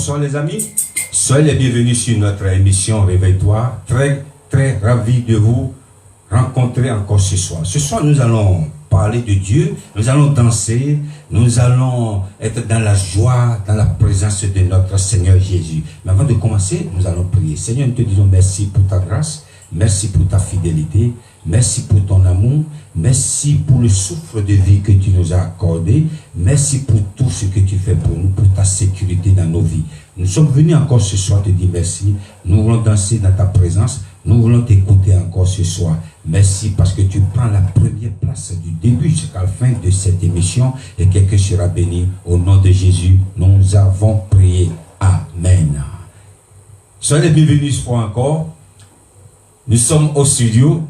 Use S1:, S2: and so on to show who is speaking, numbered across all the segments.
S1: bonsoir les amis. Soyez les bienvenus sur notre émission Réveille-toi. Très, très ravi de vous rencontrer encore ce soir. Ce soir, nous allons parler de Dieu, nous allons danser, nous allons être dans la joie, dans la présence de notre Seigneur Jésus. Mais avant de commencer, nous allons prier. Seigneur, nous te disons merci pour ta grâce, merci pour ta fidélité, merci pour ton amour, merci pour le souffle de vie que tu nous as accordé, merci pour tout ce que tu fais pour nous, pour ta sécurité dans nos vies. Nous sommes venus encore ce soir te dire merci, nous voulons danser dans ta présence, nous voulons t'écouter encore ce soir. Merci parce que tu prends la première place du début jusqu'à la fin de cette émission et quelqu'un sera béni. Au nom de Jésus, nous avons prié. Amen. Soyez les bienvenus ce soir encore. Nous sommes au studio.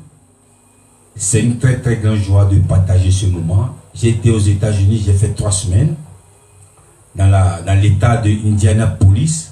S1: C'est une très très grande joie de partager ce moment. J'ai été aux États-Unis, j'ai fait 3 semaines dans l'état de Indianapolis.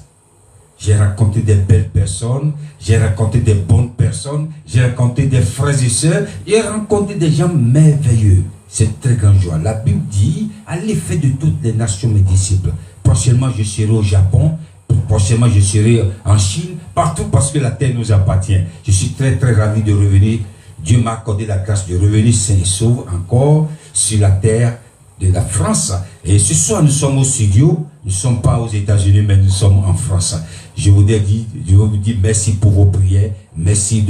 S1: J'ai rencontré des belles personnes, j'ai rencontré des bonnes personnes, j'ai rencontré des frères et sœurs, j'ai rencontré des gens merveilleux. C'est une très grande joie. La Bible dit, allez faire de toutes les nations mes disciples. Prochainement, je serai au Japon. Prochainement, je serai en Chine. Partout parce que la terre nous appartient. Je suis très très ravi de revenir. Dieu m'a accordé la grâce de revenir sain et sauf encore sur la terre de la France. Et ce soir, nous sommes au studio. Nous ne sommes pas aux États-Unis, mais nous sommes en France. Je vous dis merci pour vos prières. Merci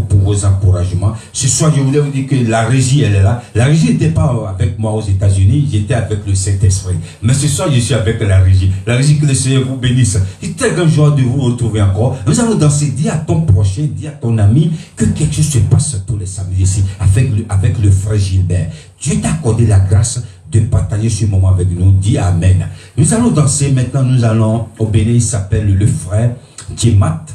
S1: pour vos encouragements. Ce soir, je voulais vous dire que la régie, elle est là. La régie n'était pas avec moi aux États-Unis, j'étais avec le Saint-Esprit. Mais ce soir, je suis avec la régie. La régie, que le Seigneur vous bénisse. C'est très grande joie de vous retrouver encore. Nous allons danser. Dis à ton prochain, dis à ton ami que quelque chose se passe tous les samedis ici avec le frère Gilbert. Dieu t'a accordé la grâce de partager ce moment avec nous. Dis Amen. Nous allons danser. Maintenant, nous allons au Bénin. Il s'appelle le frère Djemat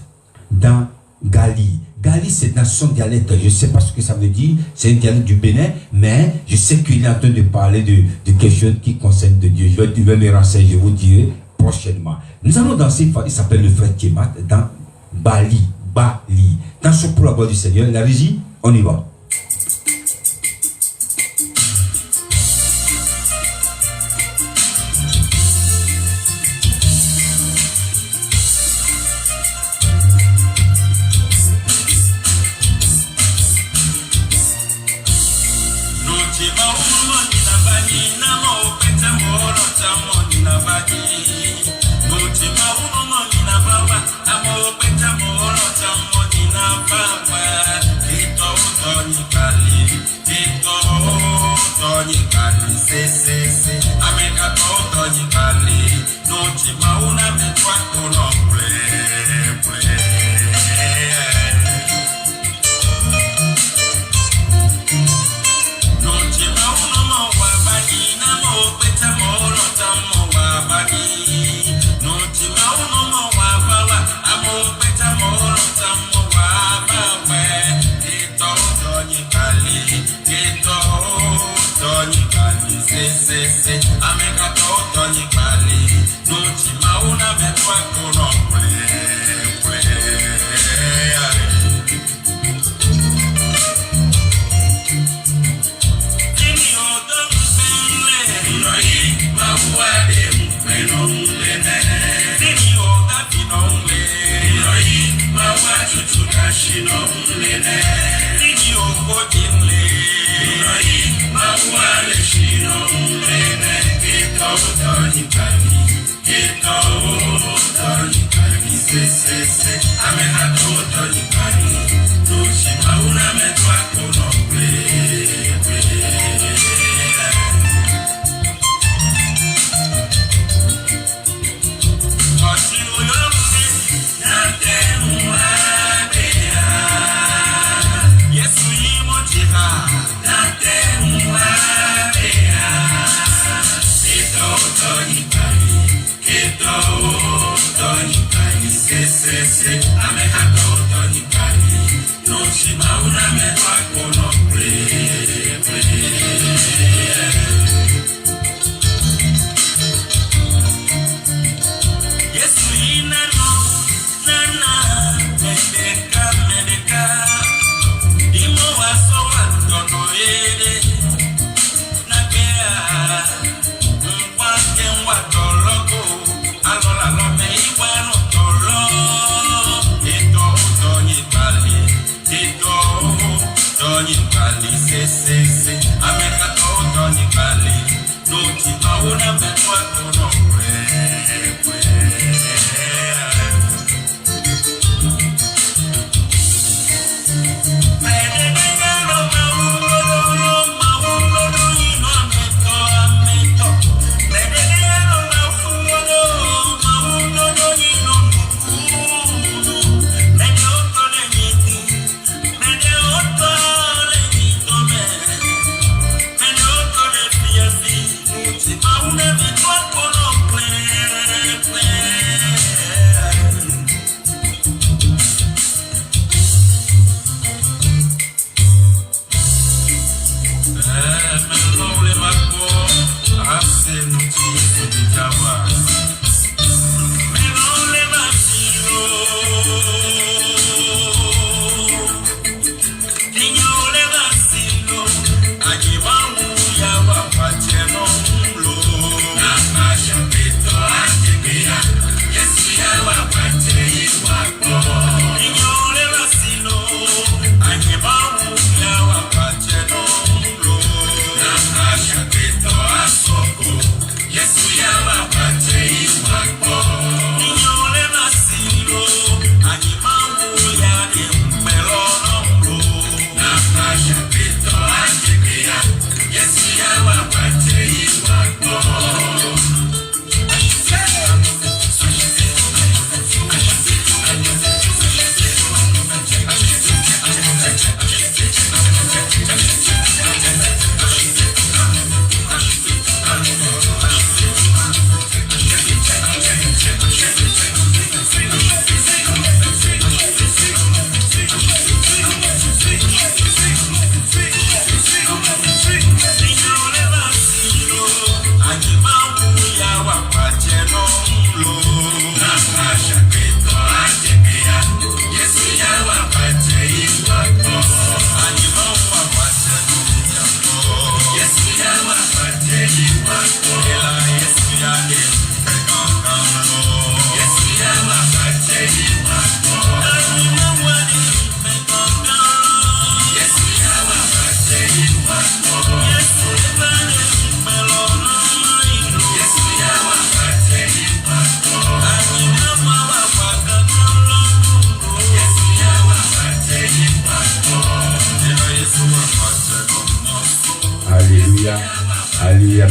S1: dans Gali. Gali, c'est dans son dialecte. Je ne sais pas ce que ça veut dire. C'est un dialecte du Bénin, mais je sais qu'il est en train de parler de quelque chose qui concerne de Dieu. Je vais me renseigner, je vous dirai prochainement. Nous allons danser. Il s'appelle le frère Djemat dans Bali. Bali. Dansons pour la gloire du Seigneur. La régie, on y va.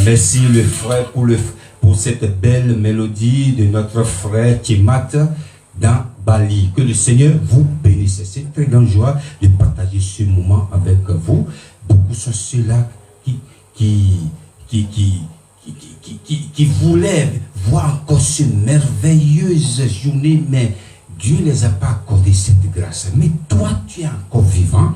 S1: Merci le frère pour cette belle mélodie de notre frère Timat dans Bali. Que le Seigneur vous bénisse. C'est une très grande joie de partager ce moment avec vous. Beaucoup sont ceux-là qui voulaient voir encore cette merveilleuse journée, mais Dieu ne les a pas accordé cette grâce. Mais toi, tu es encore vivant.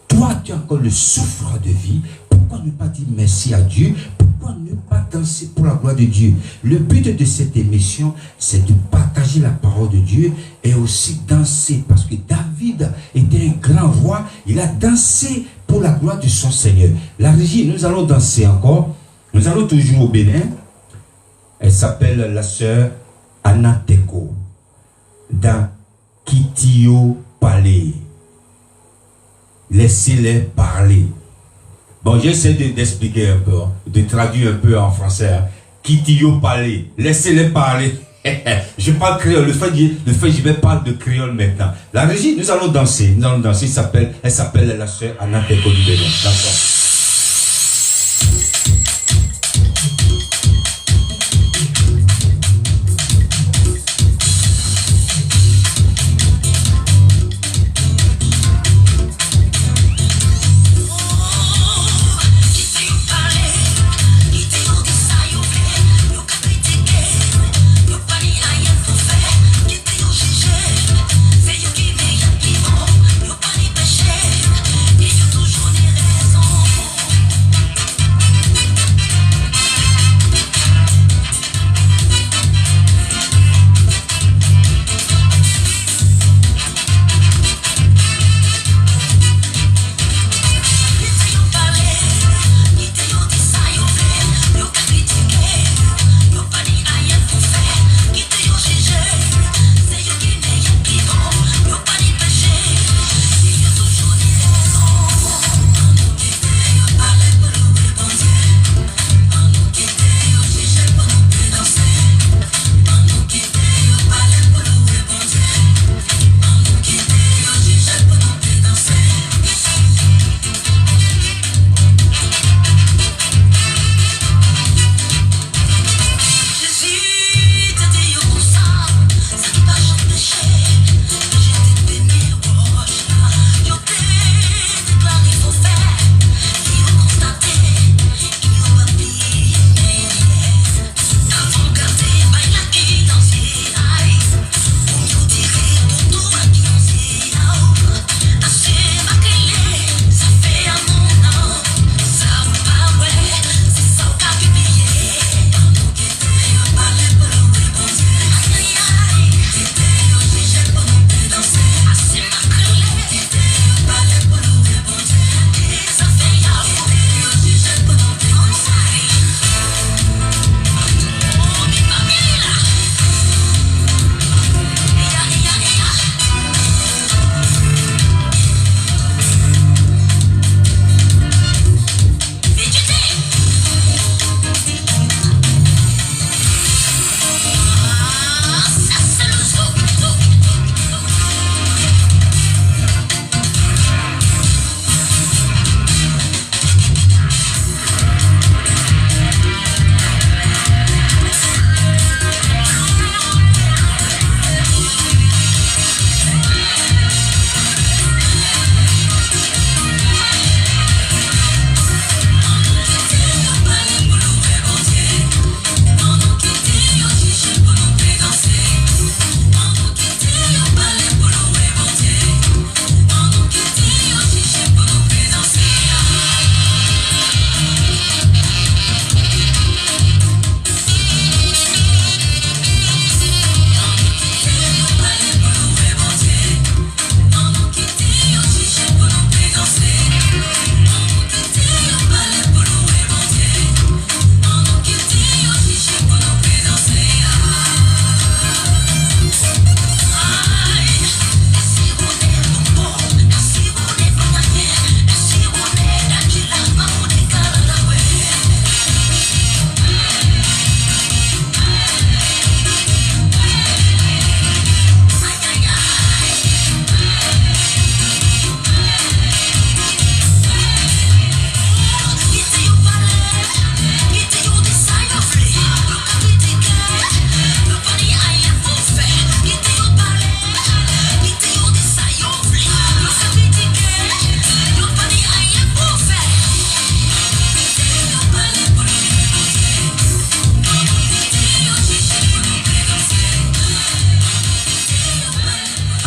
S1: Toi, tu as encore le souffle de vie. Pourquoi ne pas dire merci à Dieu? Pourquoi ne pas danser pour la gloire de Dieu? Le but de cette émission, c'est de partager la parole de Dieu et aussi danser. Parce que David était un grand roi. Il a dansé pour la gloire de son Seigneur. La régie, nous allons danser encore. Nous allons toujours au Bénin. Elle s'appelle la sœur Anna Teko dans Kitio Palais. Laissez-les parler. Bon, j'essaie d'expliquer un peu, de traduire un peu en français. Kitio Palais. Laissez-les parler. Je parle créole. Le fait je vais parler de créole maintenant. La régie, nous allons danser. Nous allons danser. Elle s'appelle la sœur Anna Teko du Bénin. D'accord.
S2: Toujours les raisons.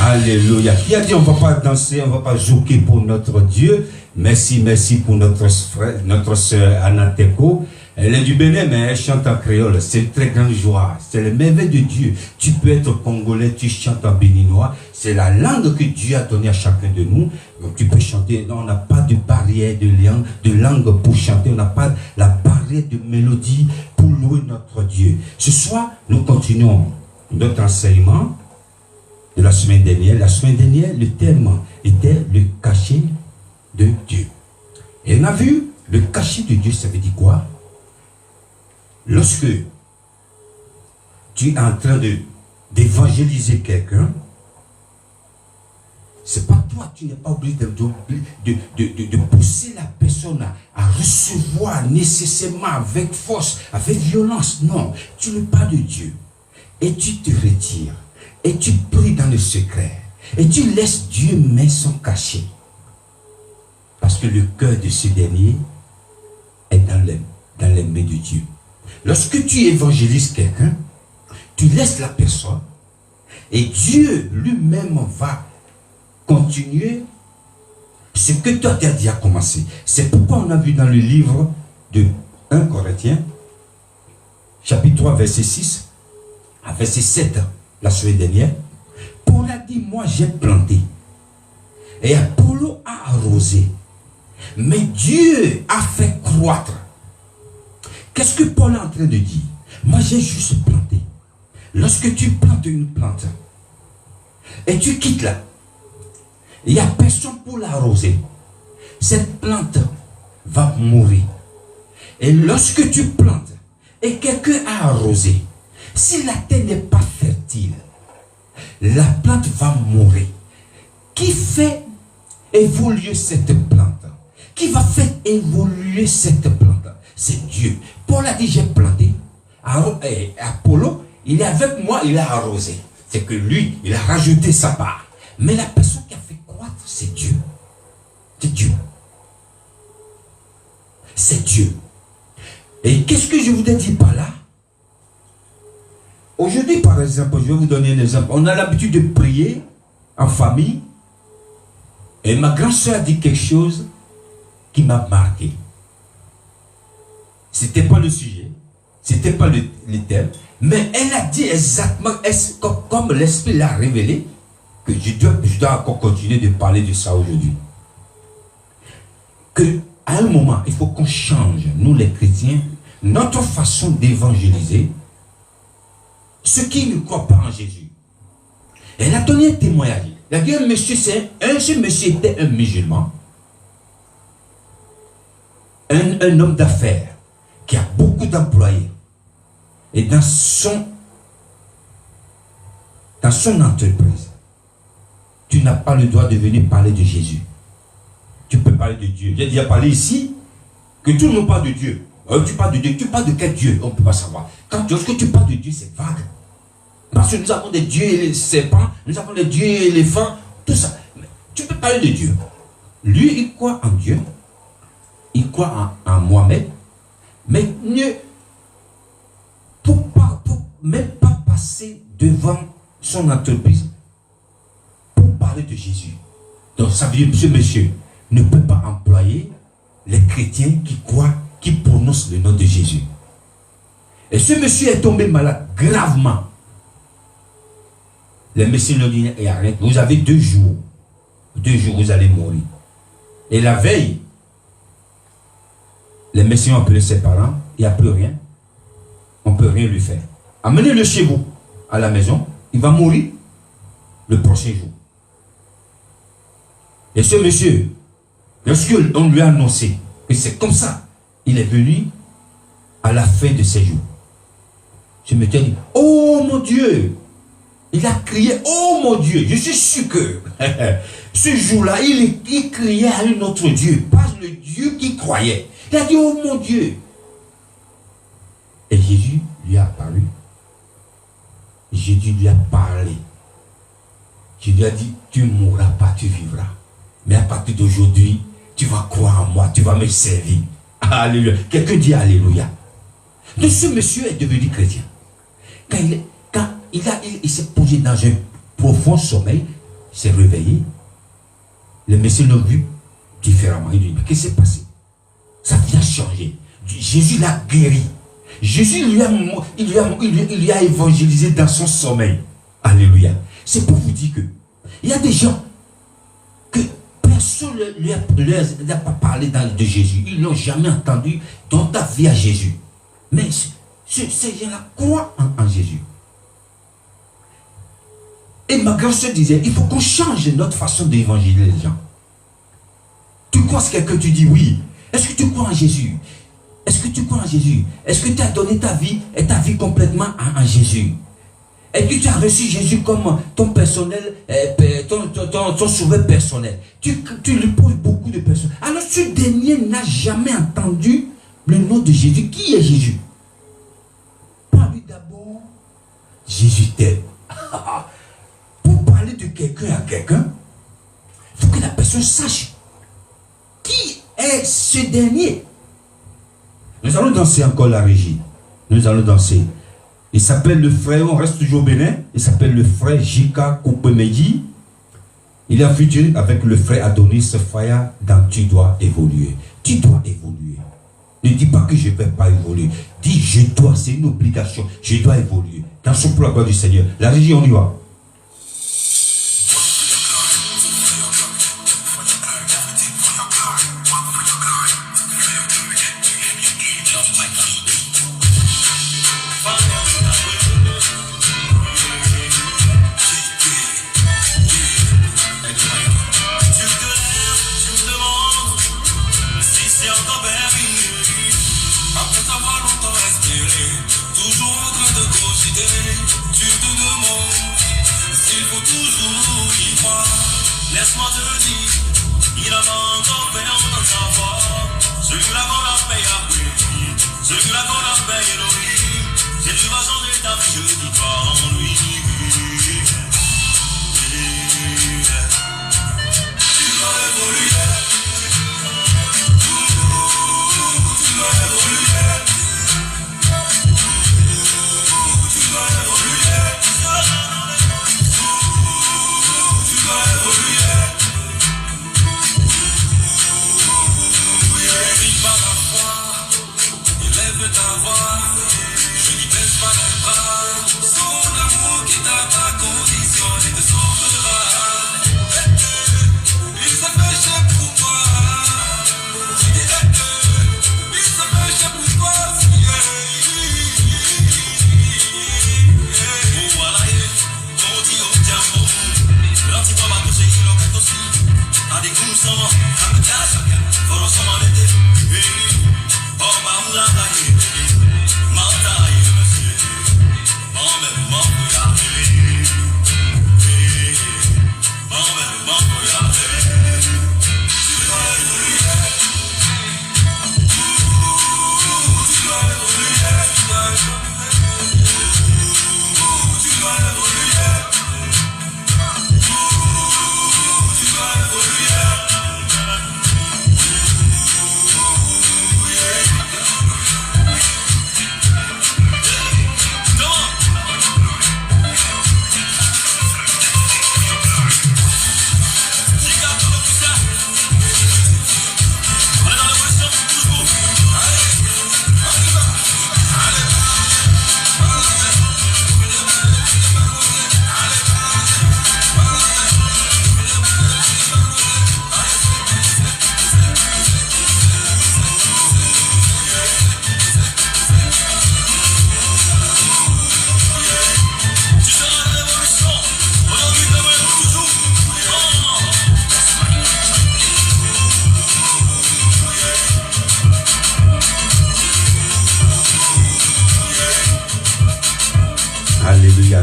S1: Alléluia. Qui a dit on ne va pas danser, on ne va pas jouer pour notre Dieu? Merci, merci pour notre frère, notre soeur Anateko. Elle est du Bénin, mais elle chante en créole. C'est une très grande joie. C'est le merveille de Dieu. Tu peux être congolais, tu chantes en béninois. C'est la langue que Dieu a donnée à chacun de nous. Donc tu peux chanter. Non, on n'a pas de barrière de langue pour chanter. On n'a pas la barrière de mélodie pour louer notre Dieu. Ce soir, nous continuons notre enseignement de la semaine dernière. La semaine dernière, le thème était le cachet de Dieu. Et on a vu le cachet de Dieu, ça veut dire quoi? Lorsque tu es en train d'évangéliser quelqu'un, c'est pas toi, tu n'es pas obligé de pousser la personne à recevoir nécessairement avec force, avec violence. Non, tu lui parles de Dieu et tu te retires et tu pries dans le secret et tu laisses Dieu mettre son cachet. Parce que le cœur de ce dernier est dans les mains de Dieu. Lorsque tu évangélises quelqu'un, tu laisses la personne et Dieu lui-même va continuer ce que toi tu as déjà commencé. C'est pourquoi on a vu dans le livre de 1 Corinthiens, chapitre 3, verset 6, à verset 7, la semaine dernière, Paul a dit, moi j'ai planté, et Apollo a arrosé, mais Dieu a fait croître. Qu'est-ce que Paul est en train de dire? Moi, j'ai juste planté. Lorsque tu plantes une plante et tu quittes là, il n'y a personne pour l'arroser. Cette plante va mourir. Et lorsque tu plantes et quelqu'un a arrosé, si la terre n'est pas fertile, la plante va mourir. Qui fait évoluer cette plante? Qui va faire évoluer cette plante? C'est Dieu. Paul a dit, j'ai planté. Apollo, il est avec moi, il a arrosé. C'est que lui, il a rajouté sa part. Mais la personne qui a fait croître, c'est Dieu. C'est Dieu. C'est Dieu. Et qu'est-ce que je voudrais dire par là? Aujourd'hui, par exemple, je vais vous donner un exemple. On a l'habitude de prier en famille. Et ma grande soeur a dit quelque chose qui m'a marqué. C'était pas le sujet, c'était pas le thème, mais elle a dit exactement, comme l'Esprit l'a révélé, que je dois encore continuer de parler de ça aujourd'hui. Que à un moment, il faut qu'on change, nous les chrétiens, notre façon d'évangéliser ceux qui ne croient pas en Jésus. Elle a donné un témoignage. Elle a dit, ce monsieur était un musulman, un homme d'affaires, qui a beaucoup d'employés. Et dans son entreprise, tu n'as pas le droit de venir parler de Jésus. Tu peux parler de Dieu. J'ai déjà parlé ici que tout le monde parle de Dieu. Tu parles de Dieu. Tu parles de quel Dieu? On ne peut pas savoir. Lorsque tu parles de Dieu, c'est vague. Parce que nous avons des dieux et les serpents, nous avons des dieux et les éléphants, tout ça. Mais tu peux parler de Dieu. Lui, il croit en Dieu. Il croit en Mohamed. Mais pour même pas passer devant son entreprise pour parler de Jésus. Donc ça veut dire que ce monsieur ne peut pas employer les chrétiens qui croient, qui prononcent le nom de Jésus. Et ce monsieur est tombé malade gravement. Les médecins lui ont dit, arrête, vous avez 2 jours. 2 jours, vous allez mourir. Et la veille, les médecins ont appelé ses parents, il n'y a plus rien. On ne peut rien lui faire. Amenez-le chez vous, à la maison, il va mourir le prochain jour. Et ce monsieur, lorsqu'on lui a annoncé que c'est comme ça, il est venu à la fin de ses jours. Je me dis, oh mon Dieu! Il a crié, oh mon Dieu! Je suis sûr que ce jour-là, il criait à un autre Dieu, pas le Dieu qui croyait. Il a dit, oh mon Dieu! Et Jésus lui a apparu. Jésus lui a parlé. Jésus lui a dit, tu ne mourras pas, tu vivras. Mais à partir d'aujourd'hui, tu vas croire en moi, tu vas me servir. Alléluia. Quelqu'un dit Alléluia. Donc ce monsieur est devenu chrétien. Quand il s'est posé dans un profond sommeil, Il s'est réveillé. Les messieurs l'ont vu différemment. Il dit, mais qu'est-ce qui s'est passé? Sa vie a changé. Jésus l'a guéri. Jésus lui a évangélisé dans son sommeil. Alléluia. C'est pour vous dire que il y a des gens que personne ne leur a pas parlé de Jésus. Ils n'ont jamais entendu dans ta vie à Jésus. Mais ces gens-là croient en Jésus. Et ma grand-sœur disait, il faut qu'on change notre façon d'évangéliser les gens. Tu crois ce que tu dis oui. Est-ce que tu crois en Jésus? Est-ce que tu crois en Jésus? Est-ce que tu as donné ta vie et ta vie complètement à Jésus? Est-ce que tu as reçu Jésus comme ton personnel, ton sauveur personnel? Tu lui poses beaucoup de personnes. Alors ce dernier n'a jamais entendu le nom de Jésus. Qui est Jésus? Parle-lui d'abord. Jésus t'aime. Pour parler de quelqu'un à quelqu'un, il faut que la personne sache qui est ce dernier. Nous allons danser encore la régie. Nous allons danser. Il s'appelle le frère, on reste toujours bénin. Il s'appelle le frère Jika Koupemedi. Il a futur avec le frère Adonis Faya dans Tu dois évoluer. Tu dois évoluer. Ne dis pas que je ne vais pas évoluer. Dis je dois, c'est une obligation. Je dois évoluer. Dansons pour la gloire du Seigneur. La régie, on y va.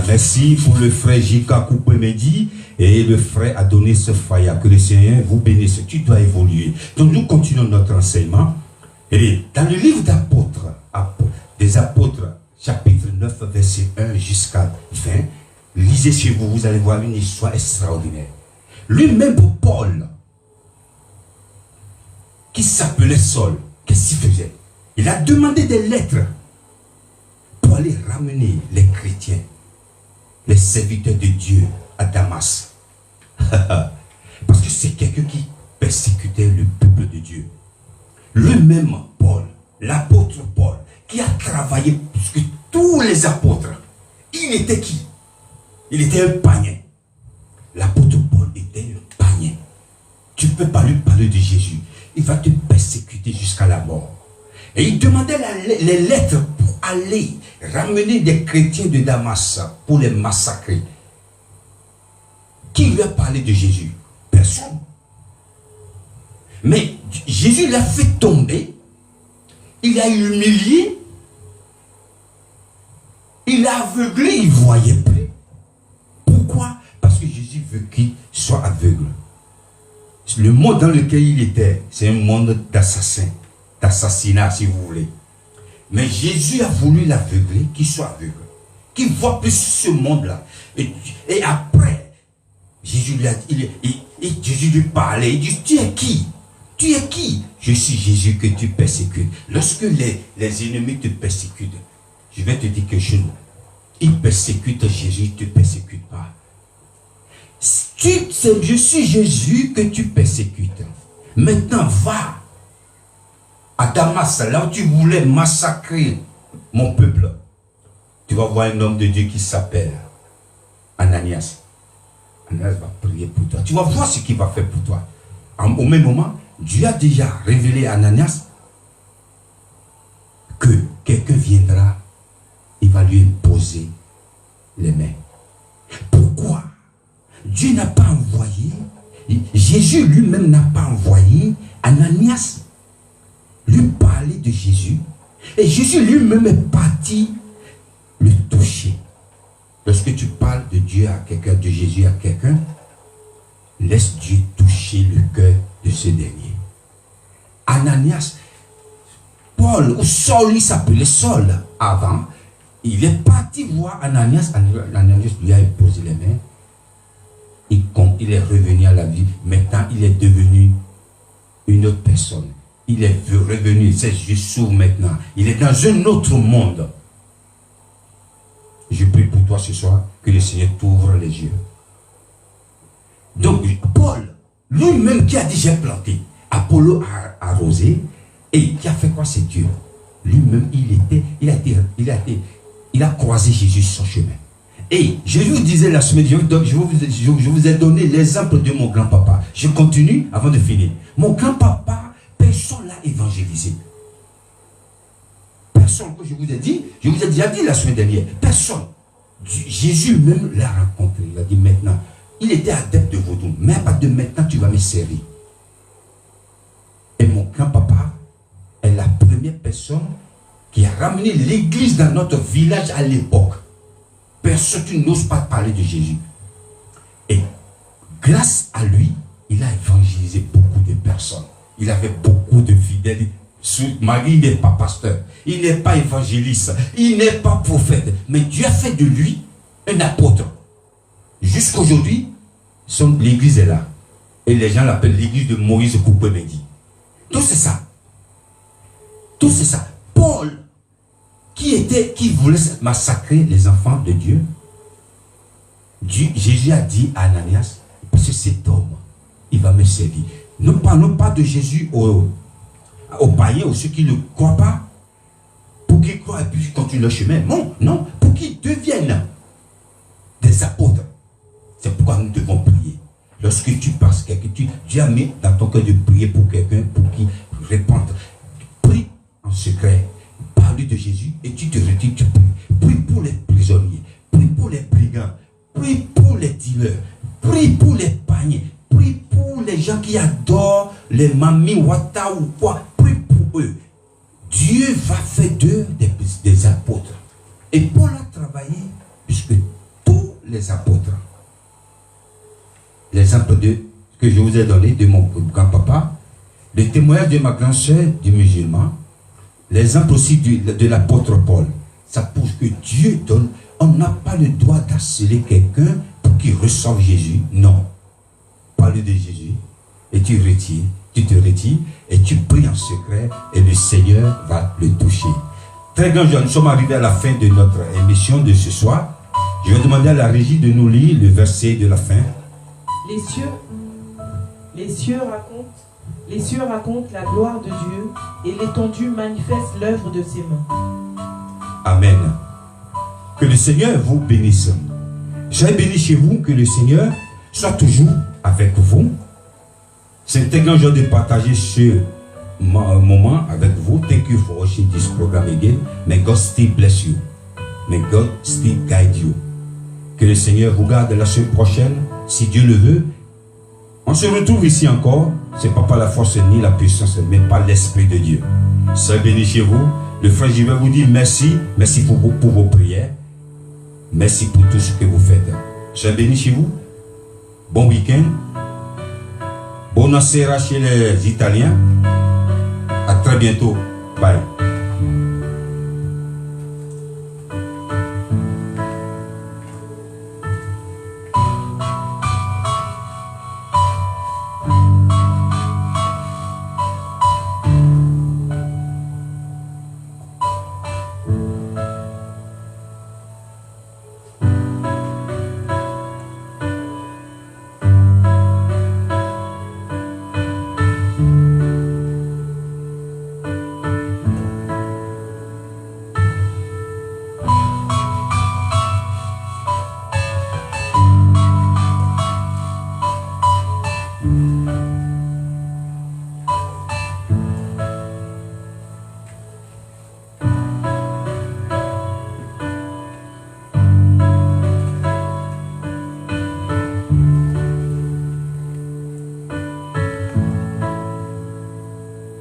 S1: Merci pour le frère Jika Koupemedi et le frère Adonis Faya. Que le Seigneur vous bénisse. Tu dois évoluer. Donc nous continuons notre enseignement. Et dans le livre d'apôtres, des apôtres, chapitre 9, verset 1 jusqu'à 20, lisez chez vous, vous allez voir une histoire extraordinaire. Lui-même, Paul, qui s'appelait Saul, qu'est-ce qu'il faisait? Il a demandé des lettres pour aller ramener les chrétiens, les serviteurs de Dieu à Damas. Parce que c'est quelqu'un qui persécutait le peuple de Dieu. Le même Paul, l'apôtre Paul, qui a travaillé plus que tous les apôtres. Il était qui? Il était un païen. L'apôtre Paul était un païen. Tu ne peux pas lui parler de Jésus. Il va te persécuter jusqu'à la mort. Et il demandait les lettres pour aller ramener des chrétiens de Damas pour les massacrer. Qui lui a parlé de Jésus? Personne. Mais Jésus l'a fait tomber. Il a humilié. Il a aveuglé. Il ne voyait plus. Pourquoi? Parce que Jésus veut qu'il soit aveugle. Le monde dans lequel il était, c'est un monde d'assassins, d'assassinat si vous voulez. Mais Jésus a voulu l'aveugler, qu'il soit aveugle, qu'il voit plus ce monde-là. Et après, Jésus lui parlait, il dit, tu es qui? Tu es qui? Je suis Jésus que tu persécutes. Lorsque les ennemis te persécutent, je vais te dire quelque chose. Ils persécutent Jésus, ils ne te persécutent pas. Je suis Jésus que tu persécutes. Maintenant, va à Damas, là où tu voulais massacrer mon peuple. Tu vas voir un homme de Dieu qui s'appelle Ananias. Ananias va prier pour toi. Tu vas voir ce qu'il va faire pour toi. Au même moment, Dieu a déjà révélé à Ananias que quelqu'un viendra, il va lui imposer les mains. Pourquoi? Dieu n'a pas envoyé, Jésus lui-même n'a pas envoyé Ananias lui parler de Jésus. Et Jésus lui-même est parti le toucher. Lorsque tu parles de Dieu à quelqu'un, de Jésus à quelqu'un, laisse Dieu toucher le cœur de ce dernier. Ananias, Paul, ou Saul, il s'appelait Saul avant, il est parti voir Ananias. Ananias lui a imposé les mains. Il est revenu à la vie. Maintenant, il est devenu une autre personne. Il est revenu, ses yeux s'ouvrent maintenant. Il est dans un autre monde. Je prie pour toi ce soir que le Seigneur t'ouvre les yeux. Donc, Paul, lui-même qui a déjà planté, Apollo a arrosé, et qui a fait quoi? C'est Dieu. Lui-même, il a croisé Jésus sur son chemin. Et je vous disais la semaine, je vous ai donné l'exemple de mon grand-papa. Je continue avant de finir. Mon grand-papa, personne l'a évangélisé. Personne, que je vous ai déjà dit la semaine dernière, personne. Jésus même l'a rencontré. Il a dit maintenant, il était adepte de vaudou, mais à partir de maintenant, tu vas me servir. Et mon grand-papa est la première personne qui a ramené l'église dans notre village à l'époque. Personne qui n'ose pas parler de Jésus. Et grâce à lui, il a évangélisé beaucoup de personnes. Il avait beaucoup de fidèles. Marie n'est pas pasteur, il n'est pas évangéliste, il n'est pas prophète. Mais Dieu a fait de lui un apôtre. Jusqu'aujourd'hui, l'église est là. Et les gens l'appellent l'église de Moïse Koupé-Medi. Tout c'est ça. Tout c'est ça. Paul, qui voulait massacrer les enfants de Dieu, Jésus a dit à Ananias, parce que cet homme, il va me servir. Ne parlons pas de Jésus aux païens, aux ceux qui ne croient pas, pour qu'ils croient et puis continuent leur chemin. Non, non, pour qu'ils deviennent des apôtres. C'est pourquoi nous devons prier. Lorsque tu passes quelqu'un, Dieu a mis dans ton cœur de prier pour quelqu'un, pour qu'il réponde. Prie en secret. Parle de Jésus et tu te retires, tu pries. Prie pour les prisonniers, prie pour les brigands, prie pour les dealers, prie pour les païens, prie pour les gens qui adorent les mamies wata ou quoi, prie pour eux. Dieu va faire d'eux des apôtres. Et Paul a travaillé, puisque tous les apôtres, l'exemple que je vous ai donné de mon grand-papa, le témoignage de ma grand-sœur du musulman, l'exemple aussi de l'apôtre Paul, ça prouve que Dieu donne. On n'a pas le droit d'harceler quelqu'un pour qu'il reçoive Jésus. Non. Parle de Jésus et tu te retires et tu pries en secret et le Seigneur va le toucher. Très grand jour, nous sommes arrivés à la fin de notre émission de ce soir. Je vais demander à la régie de nous lire le verset de la fin.
S2: Les cieux racontent la gloire de Dieu et l'étendue manifeste l'œuvre de ses mains.
S1: Amen. Que le Seigneur vous bénisse. Soyez bénis chez vous, que le Seigneur soit toujours avec vous. C'est un grand joie de partager ce moment avec vous. Thank you for watching this program again. May God still bless you. May God still guide you. Que le Seigneur vous garde la semaine prochaine, si Dieu le veut. On se retrouve ici encore. C'est pas par la force ni la puissance, mais par l'Esprit de Dieu. Soyez bénis chez vous. Le frère, je vais vous dire merci. Merci pour vos prières. Merci pour tout ce que vous faites. Soyez bénis chez vous. Bon week-end. Buonasera chez les Italiens. À très bientôt. Bye.